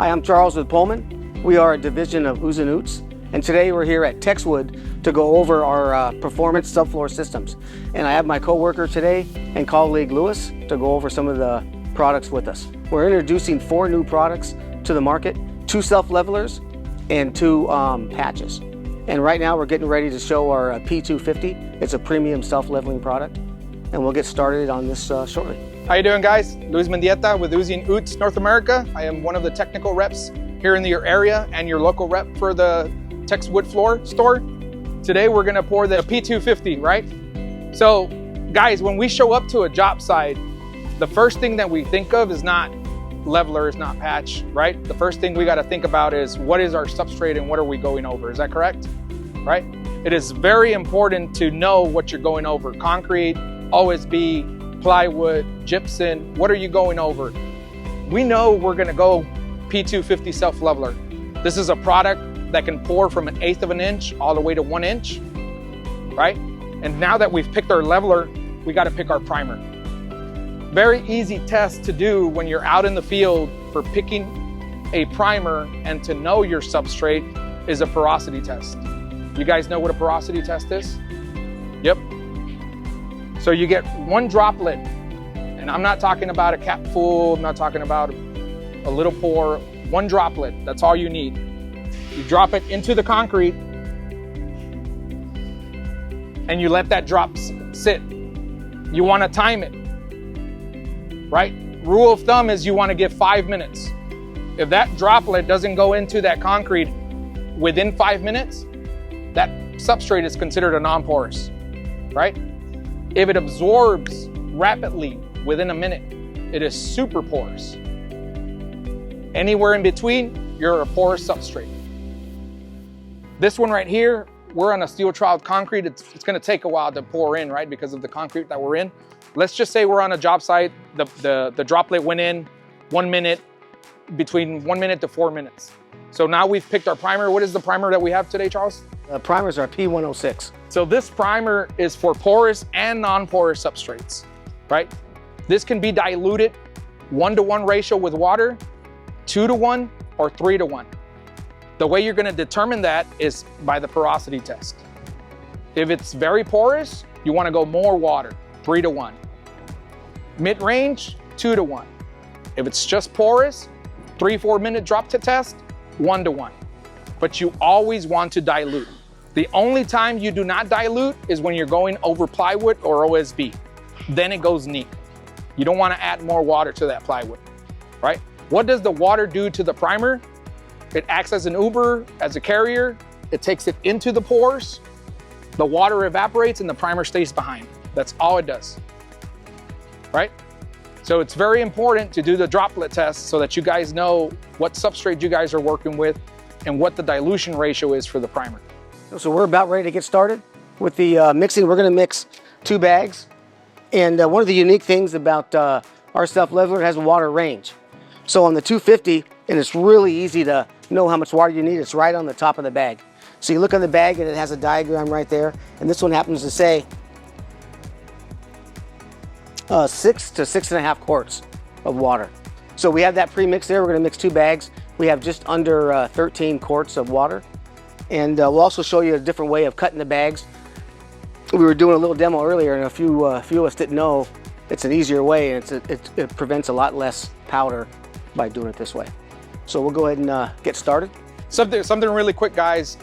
Hi, I'm Charles with Pallman. We are a division of Uzin, and today we're here at Texwood to go over our performance subfloor systems. And I have my co-worker today and colleague Lewis to go over some of the products with us. We're introducing 4 new products to the market, 2 self-levelers and 2 patches. And right now we're getting ready to show our P250. It's a premium self-leveling product, and we'll get started on this shortly. How you doing, guys? Luis Mendieta with Uzin North America. I am one of the technical reps here in your area and your local rep for the Texwood floor store. Today we're gonna pour the P250, right? So guys, when we show up to a job site, the first thing that we think of is not levelers, not patch, right? The first thing we gotta think about is what is our substrate and what are we going over? Is that correct? Right? It is very important to know what you're going over. Concrete, OSB, plywood, gypsum, what are you going over? We know we're gonna go P250 self-leveler. This is a product that can pour from 1/8 of an inch all the way to 1 inch, right? And now that we've picked our leveler, we gotta pick our primer. Very easy test to do when you're out in the field for picking a primer and to know your substrate is a porosity test. You guys know what a porosity test is? Yep. So you get 1 droplet, and I'm not talking about a cap full, I'm not talking about a little pour, 1 droplet, that's all you need. You drop it into the concrete and you let that drop sit. You want to time it, right? Rule of thumb is you want to give 5 minutes. If that droplet doesn't go into that concrete within 5 minutes, that substrate is considered a non-porous, right? If it absorbs rapidly within a minute, it is super porous. Anywhere in between, you're a porous substrate. This one right here, we're on a steel troweled concrete. It's gonna take a while to pour in, right? Because of the concrete that we're in. Let's just say we're on a job site, the droplet went in 1 minute, between 1 minute to 4 minutes. So now we've picked our primer. What is the primer that we have today, Charles? Primers are P106. So this primer is for porous and non-porous substrates, right? This can be diluted 1-to-1 ratio with water, 2-to-1, or 3-to-1. The way you're gonna determine that is by the porosity test. If it's very porous, you wanna go more water, 3-to-1. Mid-range, 2-to-1. If it's just porous, 3-4 minute drop to test, 1-to-1. But you always want to dilute. The only time you do not dilute is when you're going over plywood or OSB. Then it goes neat. You don't want to add more water to that plywood, right? What does the water do to the primer? It acts as an Uber, as a carrier. It takes it into the pores. The water evaporates and the primer stays behind. That's all it does, right? So it's very important to do the droplet test so that you guys know what substrate you guys are working with and what the dilution ratio is for the primer. So we're about ready to get started with the mixing. We're gonna mix 2 bags. And one of the unique things about our self-leveler, it has a water range. So on the 250, and it's really easy to know how much water you need, it's right on the top of the bag. So you look on the bag and it has a diagram right there. And this one happens to say 6 to 6.5 quarts of water. So we have that pre-mix there. We're gonna mix 2 bags. We have just under 13 quarts of water. And we'll also show you a different way of cutting the bags. We were doing a little demo earlier, and a few of us didn't know it's an easier way, and it prevents a lot less powder by doing it this way. So we'll go ahead and get started. Something really quick, guys.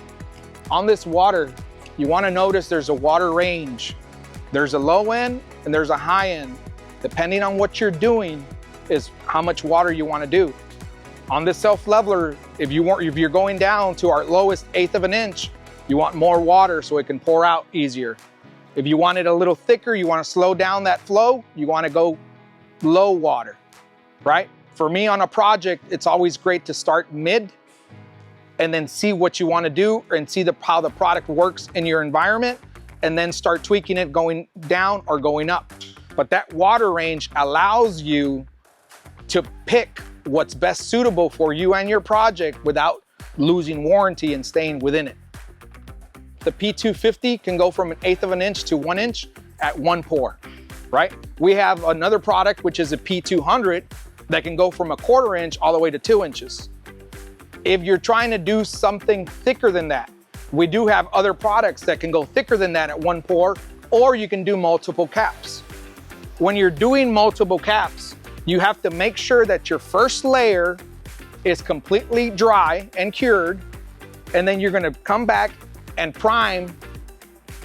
On this water, you want to notice there's a water range. There's a low end and there's a high end. Depending on what you're doing is how much water you want to do. On this self-leveler, if you're going down to our lowest 1/8 of an inch, you want more water so it can pour out easier. If you want it a little thicker, you want to slow down that flow, you want to go low water, right? For me on a project, it's always great to start mid and then see what you want to do and see how the product works in your environment and then start tweaking it going down or going up. But that water range allows you to pick what's best suitable for you and your project without losing warranty and staying within it. The P250 can go from 1/8 of an inch to 1 inch at 1 pour, right? We have another product, which is a P200 that can go from 1/4 inch all the way to 2 inches. If you're trying to do something thicker than that, we do have other products that can go thicker than that at one pour, or you can do multiple caps. When you're doing multiple caps, you have to make sure that your first layer is completely dry and cured, and then you're gonna come back and prime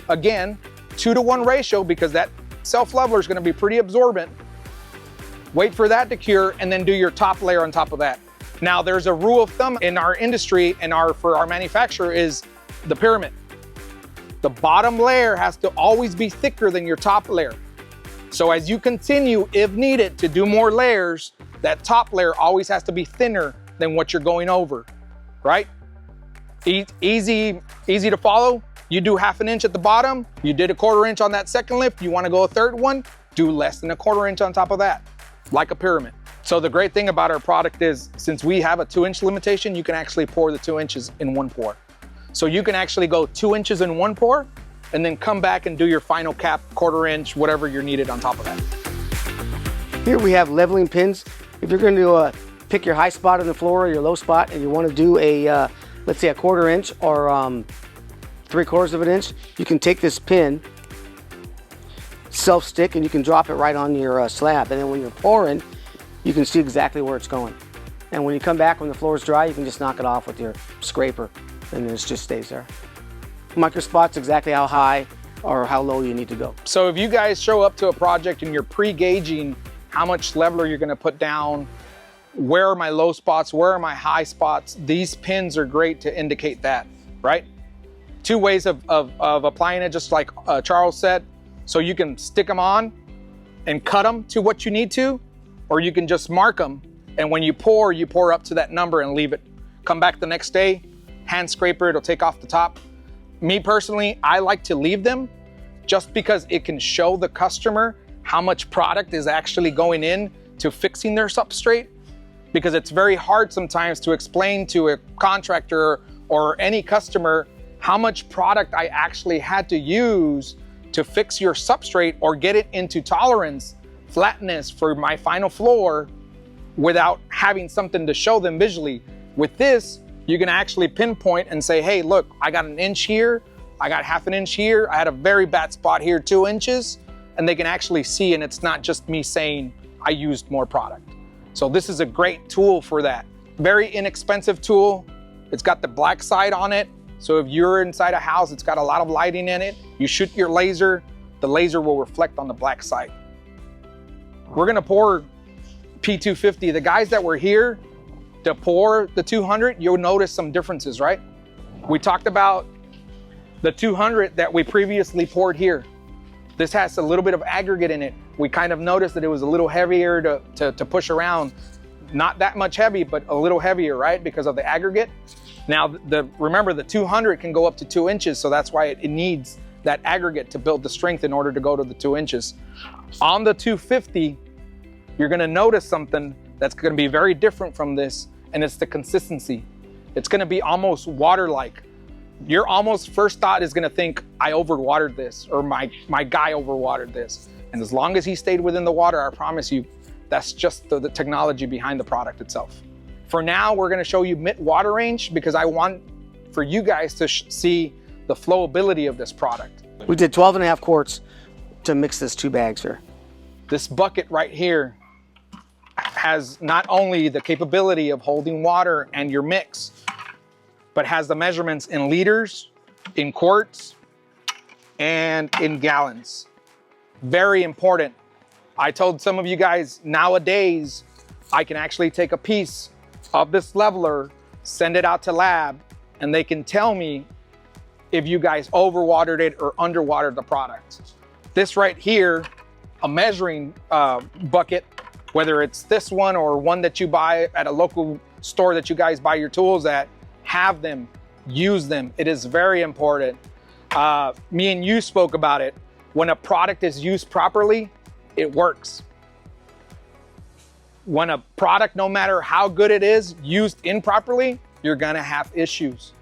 again, 2-to-1 ratio, because that self-leveler is gonna be pretty absorbent. Wait for that to cure, and then do your top layer on top of that. Now, there's a rule of thumb in our industry and for our manufacturer is the pyramid. The bottom layer has to always be thicker than your top layer. So as you continue, if needed, to do more layers, that top layer always has to be thinner than what you're going over, right? Easy to follow. You do 1/2 inch at the bottom. You did 1/4 inch on that second lift. You want to go a third one, do less than 1/4 inch on top of that, like a pyramid. So the great thing about our product is, since we have a 2-inch limitation, you can actually pour the 2 inches in one pour. So you can actually go 2 inches in one pour, and then come back and do your final cap, 1/4 inch, whatever you're needed on top of that. Here we have leveling pins. If you're going to pick your high spot on the floor or your low spot, and you want to do a, let's say a 1/4 inch or 3/4 of an inch, you can take this pin, self-stick, and you can drop it right on your slab. And then when you're pouring, you can see exactly where it's going. And when you come back, when the floor is dry, you can just knock it off with your scraper, and it just stays there. Micro spot's exactly how high or how low you need to go. So if you guys show up to a project and you're pre-gauging how much leveler you're gonna put down, where are my low spots, where are my high spots, these pins are great to indicate that, right? 2 ways of applying it, just like Charles said. So you can stick them on and cut them to what you need to, or you can just mark them, and when you pour up to that number and leave it. Come back the next day, hand scraper, it'll take off the top. Me personally, I like to leave them just because it can show the customer how much product is actually going in to fixing their substrate, because it's very hard sometimes to explain to a contractor or any customer how much product I actually had to use to fix your substrate or get it into tolerance, flatness for my final floor without having something to show them visually. With this, you can actually pinpoint and say, hey, look, I got 1 inch here, I got 1/2 inch here, I had a very bad spot here, 2 inches, and they can actually see, and it's not just me saying I used more product. So this is a great tool for that. Very inexpensive tool. It's got the black side on it. So if you're inside a house, it's got a lot of lighting in it, you shoot your laser, the laser will reflect on the black side. We're gonna pour P250. The guys that were here to pour the 200, you'll notice some differences, right? We talked about the 200 that we previously poured here. This has a little bit of aggregate in it. We kind of noticed that it was a little heavier to push around. Not that much heavy, but a little heavier, right? Because of the aggregate. Now, remember the 200 can go up to 2 inches, so that's why it needs that aggregate to build the strength in order to go to the 2 inches. On the 250, you're gonna notice something that's gonna be very different from this, and it's the consistency. It's gonna be almost water-like. Your almost first thought is gonna think, I overwatered this, or my guy overwatered this. And as long as he stayed within the water, I promise you, that's just the technology behind the product itself. For now, we're gonna show you mid-water range because I want for you guys to see the flowability of this product. We did 12.5 quarts to mix this 2 bags here. This bucket right here has not only the capability of holding water and your mix, but has the measurements in liters, in quarts, and in gallons. Very important. I told some of you guys nowadays, I can actually take a piece of this leveler, send it out to lab, and they can tell me if you guys overwatered it or underwatered the product. This right here, a measuring bucket, whether it's this one or one that you buy at a local store that you guys buy your tools at, have them, use them. It is very important. Me and you spoke about it. When a product is used properly, it works. When a product, no matter how good it is, used improperly, you're gonna have issues.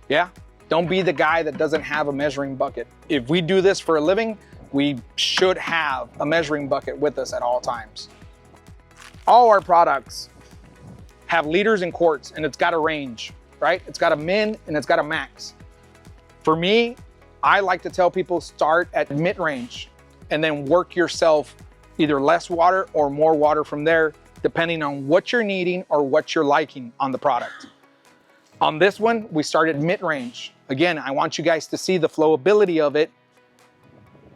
Yeah? Don't be the guy that doesn't have a measuring bucket. If we do this for a living, we should have a measuring bucket with us at all times. All our products have liters and quarts, and it's got a range, right? It's got a min and it's got a max. For me, I like to tell people start at mid-range and then work yourself either less water or more water from there, depending on what you're needing or what you're liking on the product. On this one, we started mid-range. Again, I want you guys to see the flowability of it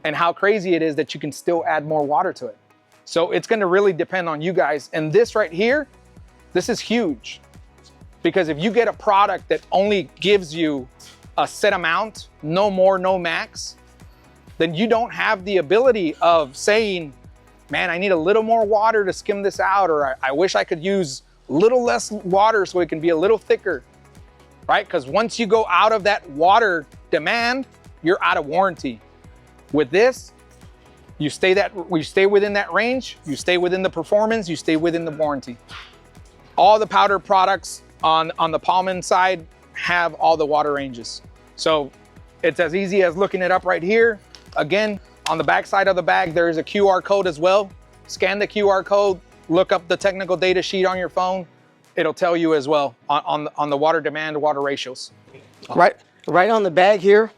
and how crazy it is that you can still add more water to it. So it's gonna really depend on you guys. And this right here, this is huge. Because if you get a product that only gives you a set amount, no more, no max, then you don't have the ability of saying, man, I need a little more water to skim this out, or I wish I could use a little less water so it can be a little thicker, right? Because once you go out of that water demand, you're out of warranty. With this, you stay within that range, you stay within the performance, you stay within the warranty. All the powder products on the Pallman side have all the water ranges. So it's as easy as looking it up right here. Again, on the back side of the bag, there is a QR code as well. Scan the QR code, look up the technical data sheet on your phone. It'll tell you as well on the water demand, water ratios. Right on the bag here,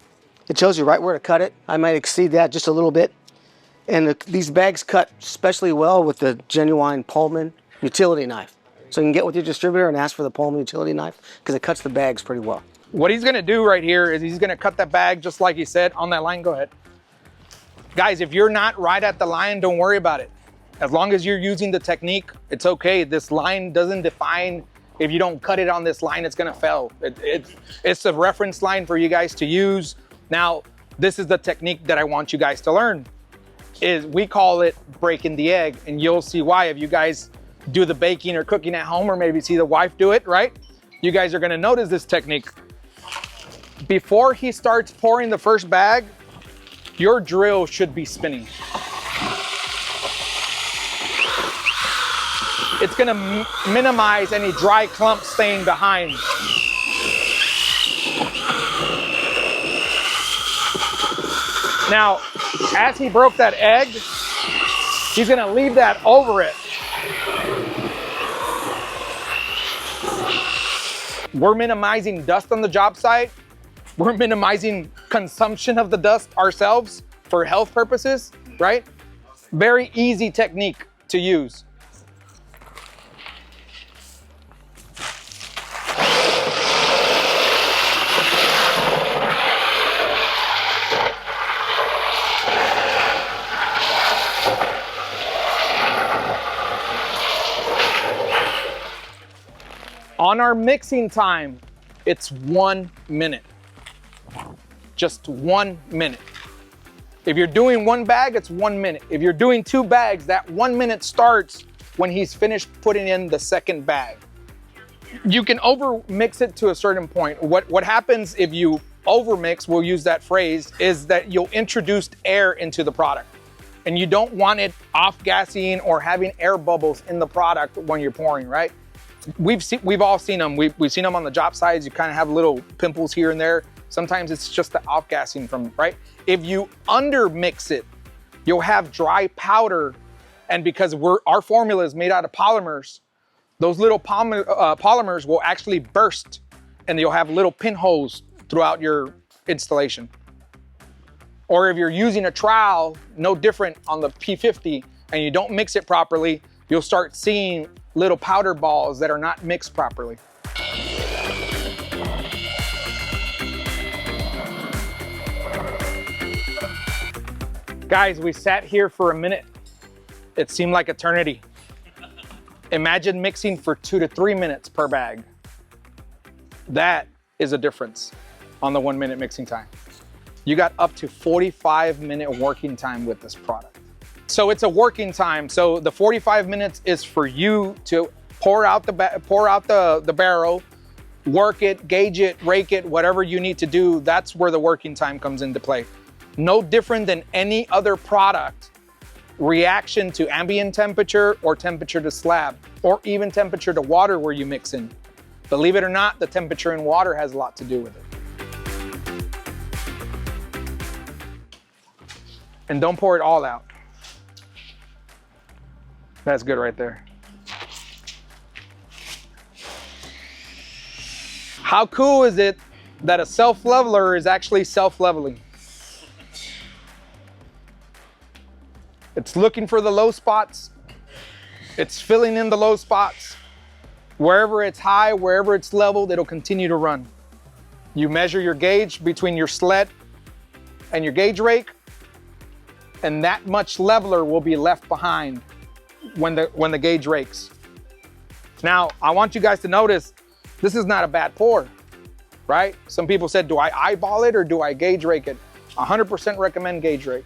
it tells you right where to cut it. I might exceed that just a little bit. And these bags cut especially well with the genuine Pallman utility knife. So you can get with your distributor and ask for the Pallman utility knife because it cuts the bags pretty well. What he's gonna do right here is he's gonna cut that bag just like he said on that line. Go ahead. Guys, if you're not right at the line, don't worry about it. As long as you're using the technique, it's okay. This line doesn't define if you don't cut it on this line, it's gonna fail. It's a reference line for you guys to use. Now, this is the technique that I want you guys to learn. Is we call it breaking the egg, and you'll see why if you guys do the baking or cooking at home, or maybe see the wife do it, right? You guys are gonna notice this technique. Before he starts pouring the first bag, your drill should be spinning. It's gonna minimize any dry clumps staying behind. Now, as he broke that egg, he's gonna leave that over it. We're minimizing dust on the job site. We're minimizing consumption of the dust ourselves for health purposes, right? Very easy technique to use. On our mixing time, it's 1 minute. Just 1 minute. If you're doing one bag, it's 1 minute. If you're doing two bags, that 1 minute starts when he's finished putting in the second bag. You can over mix it to a certain point. What happens if you over mix, we'll use that phrase, is that you'll introduce air into the product. And you don't want it off gassing or having air bubbles in the product when you're pouring, right? We've all seen them. We've seen them on the job sites. You kind of have little pimples here and there. Sometimes it's just the off-gassing from, right? If you under-mix it, you'll have dry powder. And because our formula is made out of polymers, those little polymers will actually burst and you'll have little pinholes throughout your installation. Or if you're using a trowel, no different on the P50, and you don't mix it properly, you'll start seeing little powder balls that are not mixed properly. Guys, we sat here for a minute. It seemed like eternity. Imagine mixing for 2 to 3 minutes per bag. That is a difference on the 1 minute mixing time. You got up to 45-minute working time with this product. So it's a working time. So the 45 minutes is for you to pour out the barrel, work it, gauge it, rake it, whatever you need to do. That's where the working time comes into play. No different than any other product reaction to ambient temperature or temperature to slab, or even temperature to water where you mix in. Believe it or not, the temperature in water has a lot to do with it. And don't pour it all out. That's good right there. How cool is it that a self-leveler is actually self-leveling? It's looking for the low spots. It's filling in the low spots. Wherever it's high, wherever it's leveled, it'll continue to run. You measure your gauge between your sled and your gauge rake, and that much leveler will be left behind when the gauge rakes. Now, I want you guys to notice, this is not a bad pour, right? Some people said, do I eyeball it or do I gauge rake it? 100% recommend gauge rake.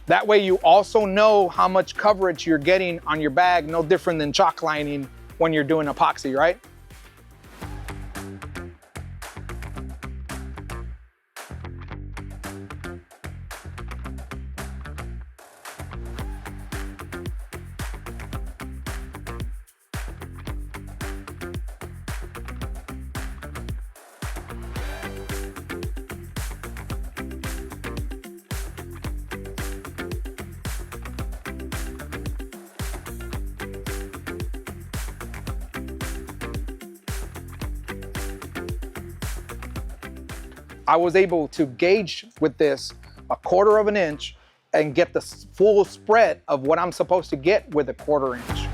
That way you also know how much coverage you're getting on your bag, no different than chalk lining when you're doing epoxy, right? I was able to gauge with this 1/4 of an inch and get the full spread of what I'm supposed to get with a 1/4 inch.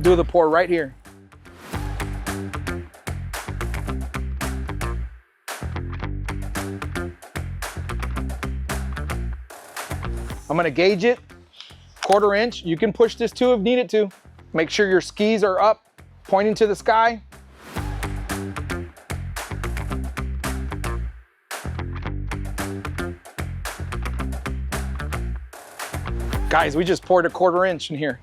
Do the pour right here. I'm gonna gauge it, 1/4 inch. You can push this too if needed to. Make sure your skis are up, pointing to the sky. Guys, we just poured a 1/4 inch in here.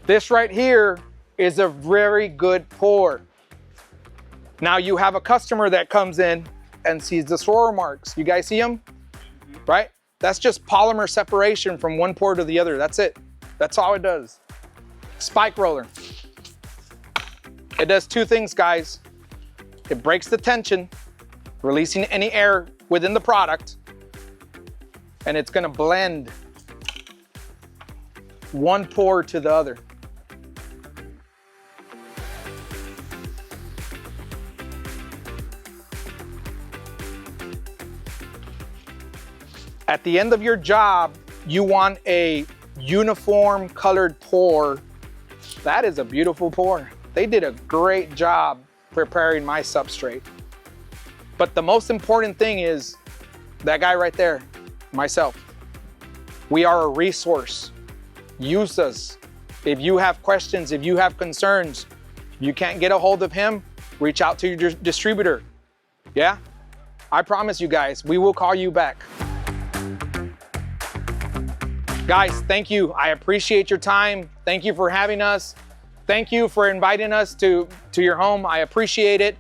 This right here is a very good pour. Now you have a customer that comes in and sees the swirl marks. You guys see them? Right? That's just polymer separation from one pour to the other. That's it. That's all it does. Spike roller. It does 2 things, guys. It breaks the tension, releasing any air within the product, and it's gonna blend one pour to the other. At the end of your job, you want a uniform colored pour. That is a beautiful pour. They did a great job preparing my substrate. But the most important thing is that guy right there, myself. We are a resource. Use us. If you have questions, if you have concerns, you can't get a hold of him, reach out to your distributor. Yeah? I promise you guys, we will call you back. Guys, thank you. I appreciate your time. Thank you for having us. Thank you for inviting us to your home. I appreciate it.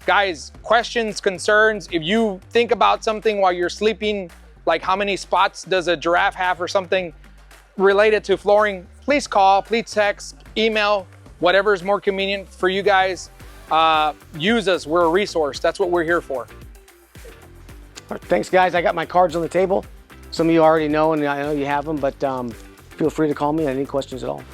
Guys, questions, concerns, if you think about something while you're sleeping, like how many spots does a giraffe have or something related to flooring, please call, please text, email, whatever is more convenient for you guys. Use us, we're a resource. That's what we're here for. Thanks, guys. I got my cards on the table. Some of you already know, and I know you have them, but feel free to call me on any questions at all.